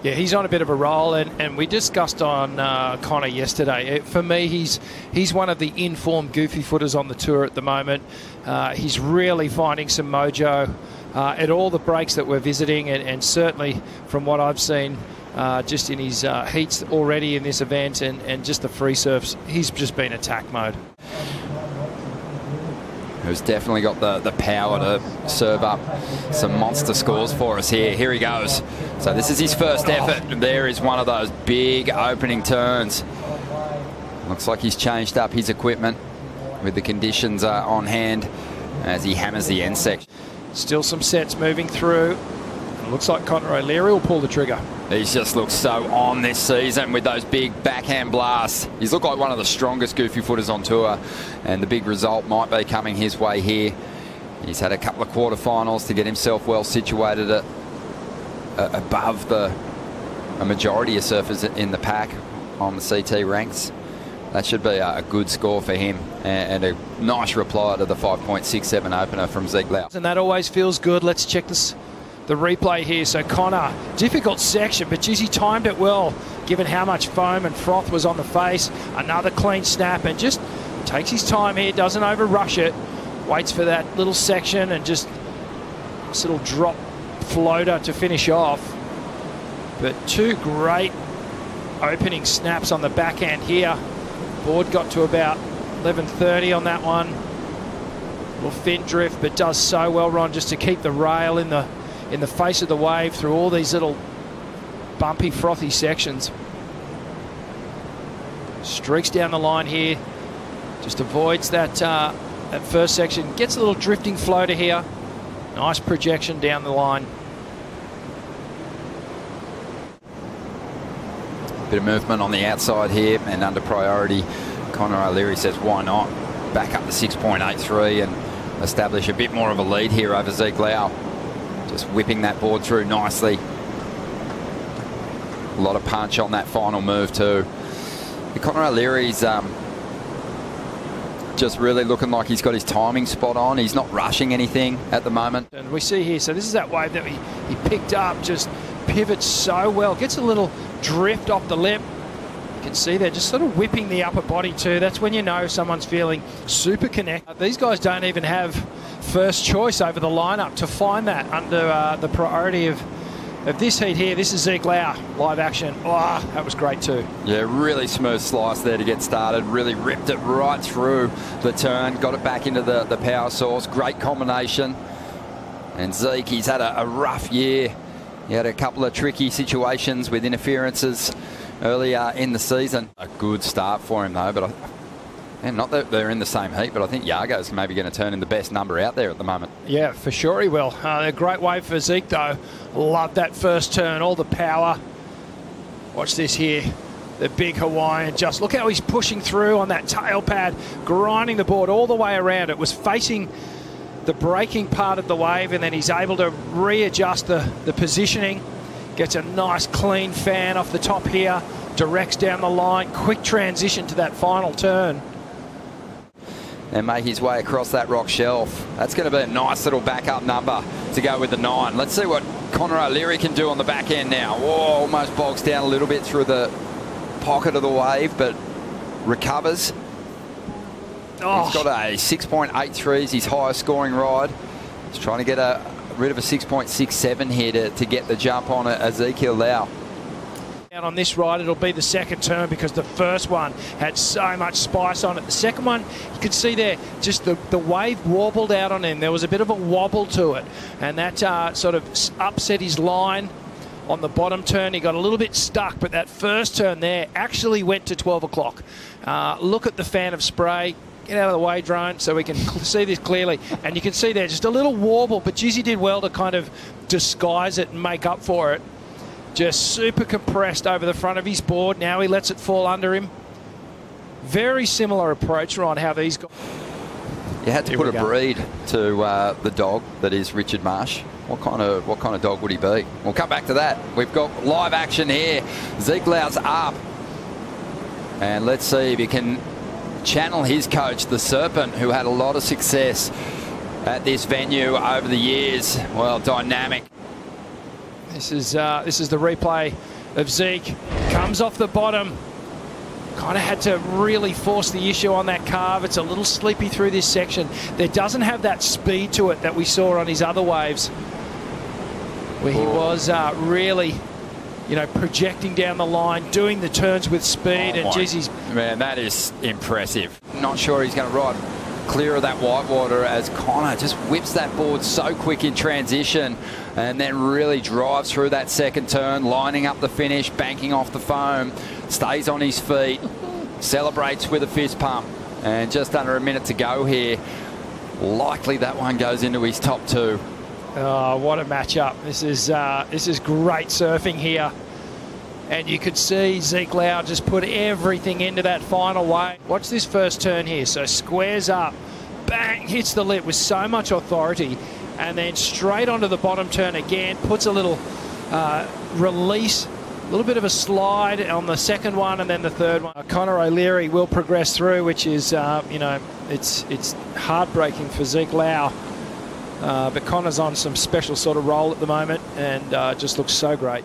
Yeah, he's on a bit of a roll, and we discussed on Connor yesterday. For me, he's one of the informed goofy footers on the tour at the moment. He's really finding some mojo at all the breaks that we're visiting, and certainly from what I've seen just in his heats already in this event and just the free surfs, he's just been attack mode. Who's definitely got the power to serve up some monster scores for us here. Here he goes. So this is his first effort. There is one of those big opening turns. Looks like he's changed up his equipment with the conditions on hand as he hammers the end section. Still some sets moving through. It looks like Connor O'Leary will pull the trigger. He's just looked so on this season with those big backhand blasts. He's looked like one of the strongest goofy footers on tour, and the big result might be coming his way here. He's had a couple of quarterfinals to get himself well situated at above a majority of surfers in the pack on the CT ranks. That should be a good score for him, and a nice reply to the 5.67 opener from Ezekiel Lau. And that always feels good. Let's check the replay here. So Connor, difficult section, but geez, he timed it well, given how much foam and froth was on the face. Another clean snap, and just takes his time here, doesn't over-rush it, waits for that little section, and just this little drop floater to finish off. But two great opening snaps on the backhand here. Board got to about 11:30 on that one. Little fin drift, but does so well, Ron, just to keep the rail in the face of the wave through all these little bumpy, frothy sections. Streaks down the line here, just avoids that first section. Gets a little drifting floater here. Nice projection down the line. Bit of movement on the outside here, and under priority, Connor O'Leary says why not back up to 6.83 and establish a bit more of a lead here over Ezekiel Lau. Just whipping that board through nicely. A lot of punch on that final move too. Connor O'Leary's just really looking like he's got his timing spot on. He's not rushing anything at the moment. And we see here, so this is that wave that he picked up, just pivots so well. Gets a little drift off the lip. You can see they're just sort of whipping the upper body too. That's when you know someone's feeling super connected. These guys don't even have first choice over the lineup to find that under the priority of this heat here. This is Ezekiel Lau, live action. Oh, that was great too. Yeah, really smooth slice there to get started. Really ripped it right through the turn. Got it back into the power source. Great combination. And Zeke, he's had a rough year. He had a couple of tricky situations with interferences earlier in the season. A good start for him though, but and not that they're in the same heat, but I think Yago's maybe going to turn in the best number out there at the moment. Yeah, for sure he will. A great wave for Zeke though. Love that first turn, all the power. Watch this here. The big Hawaiian, just look how he's pushing through on that tail pad, grinding the board all the way around. It was facing the braking part of the wave, and then he's able to readjust the positioning. Gets a nice clean fan off the top here, directs down the line, quick transition to that final turn. And make his way across that rock shelf. That's going to be a nice little backup number to go with the 9. Let's see what Connor O'Leary can do on the back end now. Whoa, almost bogs down a little bit through the pocket of the wave, but recovers. Oh. He's got a 6.83, his highest scoring ride. He's trying to get rid of a 6.67 here to get the jump on Ezekiel Lau. On this ride, it'll be the second turn because the first one had so much spice on it. The second one, you could see there, just the wave warbled out on him. There was a bit of a wobble to it, and that sort of upset his line on the bottom turn. He got a little bit stuck, but that first turn there actually went to 12 o'clock. Look at the fan of spray. Get out of the way, drone, so we can see this clearly. And you can see there just a little warble, but Jizzy did well to kind of disguise it and make up for it. Just super compressed over the front of his board. Now he lets it fall under him. Very similar approach, Ron, how these guys... You had to put a breed to the dog that is Richard Marsh. What kind of dog would he be? We'll come back to that. We've got live action here. Ezekiel Lau's up. And let's see if he can channel his coach, the Serpent, who had a lot of success at this venue over the years. Well, dynamic. This is the replay of Zeke. Comes off the bottom. Kind of had to really force the issue on that carve. It's a little sleepy through this section. There doesn't have that speed to it that we saw on his other waves, where he was really, you know, projecting down the line, doing the turns with speed, and geez, he's... Man, that is impressive. Not sure he's going to ride clear of that whitewater as Connor just whips that board so quick in transition and then really drives through that second turn, lining up the finish, banking off the foam, stays on his feet, celebrates with a fist pump, and just under a minute to go here. Likely that one goes into his top two. Oh, what a matchup. This is great surfing here. And you could see Zeke Lau just put everything into that final wave. Watch this first turn here. So squares up, bang, hits the lip with so much authority, and then straight onto the bottom turn again, puts a little release, a little bit of a slide on the second one, and then the third one. Connor O'Leary will progress through, which is, you know, it's heartbreaking for Zeke Lau. But Connor's on some special sort of roll at the moment, and just looks so great.